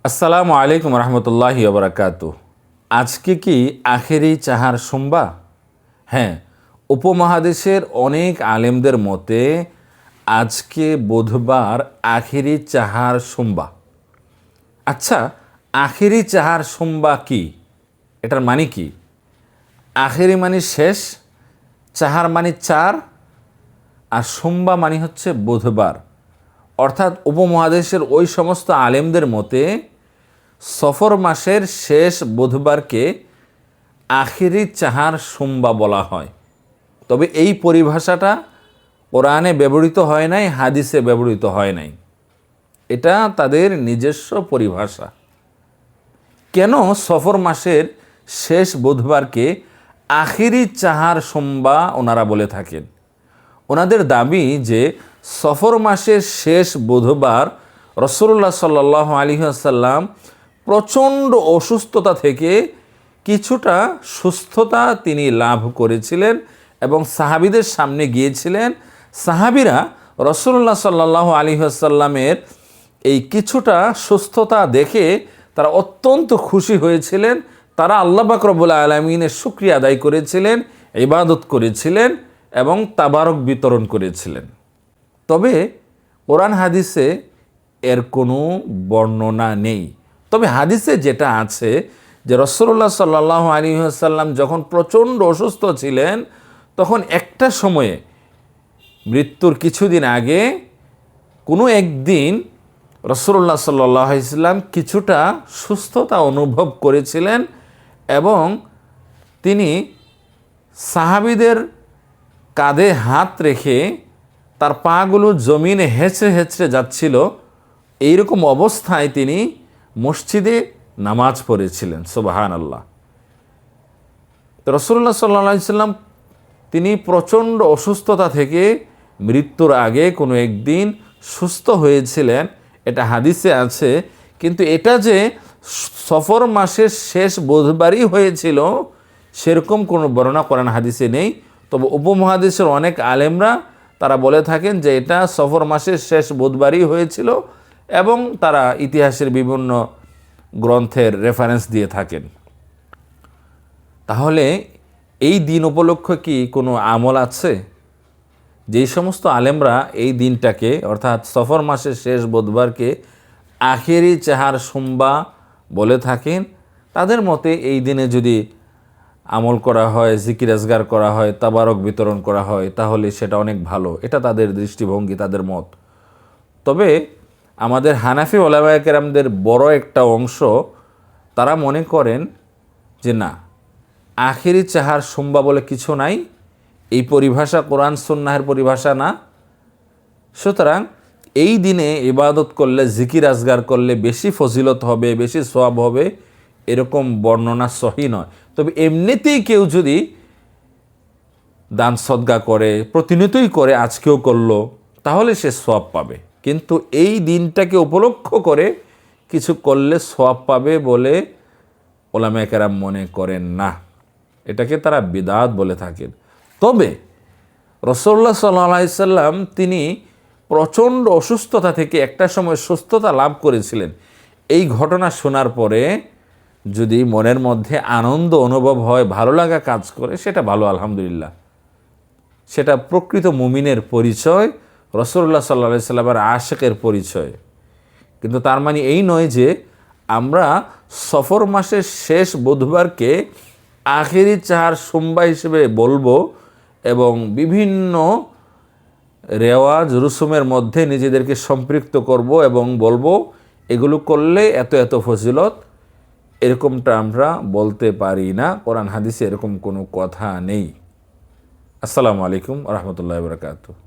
আসসালামু আলাইকুম রহমতুল্লাহি ওবরাকাতু। আজকে কি আখেরি চাহার সোমবার? হ্যাঁ, উপমহাদেশের অনেক আলেমদের মতে আজকে বুধবার আখেরি চাহার সোমবার। আচ্ছা, আখেরি চাহার সোমবার কি? এটার মানে কি? আখেরি মানে শেষ, চাহার মানে চার, আর সোমবার মানে হচ্ছে বুধবার। অর্থাৎ উপমহাদেশের ওই সমস্ত আলেমদের মতে সফর মাসের শেষ বুধবারকে আখিরি চাহার সোমবার বলা হয়। তবে এই পরিভাষাটা কোরআনে ব্যবহৃত হয় নাই, হাদিসে ব্যবহৃত হয় নাই। এটা তাদের নিজস্ব পরিভাষা। কেন সফর মাসের শেষ বুধবারকে আখিরি চাহার সোমবার ওনারা বলে থাকেন? ওনাদের দাবি যে সফর মাসের শেষ বুধবার রাসূলুল্লাহ সাল্লাল্লাহু আলাইহি ওয়াসাল্লাম প্রচণ্ড অসুস্থতা থেকে কিছুটা সুস্থতা তিনি লাভ করেছিলেন এবং সাহাবীদের সামনে গিয়েছিলেন। সাহাবীরা রাসূলুল্লাহ সাল্লাল্লাহু আলাইহি ওয়াসাল্লামের এই কিছুটা সুস্থতা দেখে তারা অত্যন্ত খুশি হয়েছিলেন। তারা আল্লাহ পাক রব্বুল আলামিনের শুকরিয়া আদায় করেছিলেন, ইবাদত করেছিলেন এবং তাবারক বিতরণ করেছিলেন। তবে কোরআন হাদিসে এর কোনো বর্ণনা নেই। তবে হাদিসে যেটা আছে যে রাসূলুল্লাহ সাল্লাল্লাহু আলাইহি ওয়াসাল্লাম যখন প্রচণ্ড অসুস্থ ছিলেন, তখন একটা সময়ে মৃত্যুর কিছুদিন আগে কোনো একদিন রাসূলুল্লাহ সাল্লাল্লাহু আলাইহি ওয়াসাল্লাম কিছুটা সুস্থতা অনুভব করেছিলেন এবং তিনি সাহাবীদের কাঁধে হাত রেখে তার পাগুলো জমিনে হেঁচড়ে হেঁচড়ে যাচ্ছিল। এইরকম অবস্থায় তিনি মসজিদে নামাজ পড়েছিলেন। সুবহানাল্লাহ। তো রাসূলুল্লাহ সাল্লাল্লাহু আলাইহি ওয়াসাল্লাম তিনি প্রচণ্ড অসুস্থতা থেকে মৃত্যুর আগে কোনো একদিন সুস্থ হয়েছিলেন, এটা হাদিসে আছে। কিন্তু এটা যে সফর মাসের শেষ বুধবারই হয়েছিল সেরকম কোনো বর্ণনা কোরআন হাদিসে নেই। তবে উপমহাদেশের অনেক আলেমরা তারা বলে থাকেন যে এটা সফর মাসের শেষ বুধবারই হয়েছিল এবং তারা ইতিহাসের বিভিন্ন গ্রন্থের রেফারেন্স দিয়ে থাকেন। তাহলে এই দিন উপলক্ষে কি কোনো আমল আছে? যেই সমস্ত আলেমরা এই দিনটাকে অর্থাৎ সফর মাসের শেষ বুধবারকে আখেরি চাহার সোমবার বলে থাকেন, তাদের মতে এই দিনে যদি আমল করা হয়, জিকির আজগার করা হয়, তাবারক বিতরণ করা হয়, তাহলে সেটা অনেক ভালো। এটা তাদের দৃষ্টিভঙ্গি, তাদের মত। তবে আমাদের হানাফি ওলামায়ে কেরামদের বড় একটা অংশ তারা মনে করেন যে না, আখেরি চাহার সোমবার বলে কিছু নাই, এই পরিভাষা কোরআন সুন্নাহের পরিভাষা না। সুতরাং এই দিনে ইবাদত করলে, জিকির আজগার করলে বেশি ফজিলত হবে, বেশি সওয়াব হবে, এরকম বর্ণনা সহি নয়। তবে এমনিতেই কেউ যদি দান সদকা করে, প্রতিনিয়তই করে, আজকেও করলো, তাহলে সে সওয়াব পাবে। কিন্তু এই দিনটাকে উপলক্ষ করে কিছু করলে সওয়াব পাবে বলে ওলামায়ে কেরাম মনে করেন না। এটাকে তারা বিদআত বলে থাকেন। তবে রাসূলুল্লাহ সাল্লাল্লাহু আলাইহি ওয়াসাল্লাম তিনি প্রচণ্ড অসুস্থতা থেকে একটা সময় সুস্থতা লাভ করেছিলেন। এই ঘটনা শোনার পরে যদি মনের মধ্যে আনন্দ অনুভব হয়, ভালো লাগা কাজ করে, সেটা ভালো, আলহামদুলিল্লাহ। সেটা প্রকৃত মুমিনের পরিচয়, রাসূলুল্লাহ সাল্লাল্লাহু আলাইহি ওয়াসাল্লামের আশিকের পরিচয়। কিন্তু তার মানে এই নয় যে আমরা সফর মাসের শেষ বুধবারকে আখেরি চাহার সোমবার হিসেবে বলবো এবং বিভিন্ন রেওয়াজ রুসুমের মধ্যে নিজেদেরকে সম্পৃক্ত করব এবং বলবো এগুলো করলে এত এত ফজিলত। এরকমটা আমরা বলতে পারি না। কোরআন হাদিসে এরকম কোনো কথা নেই। আসসালামু আলাইকুম ওয়া রাহমাতুল্লাহি ওয়া বারাকাতুহু।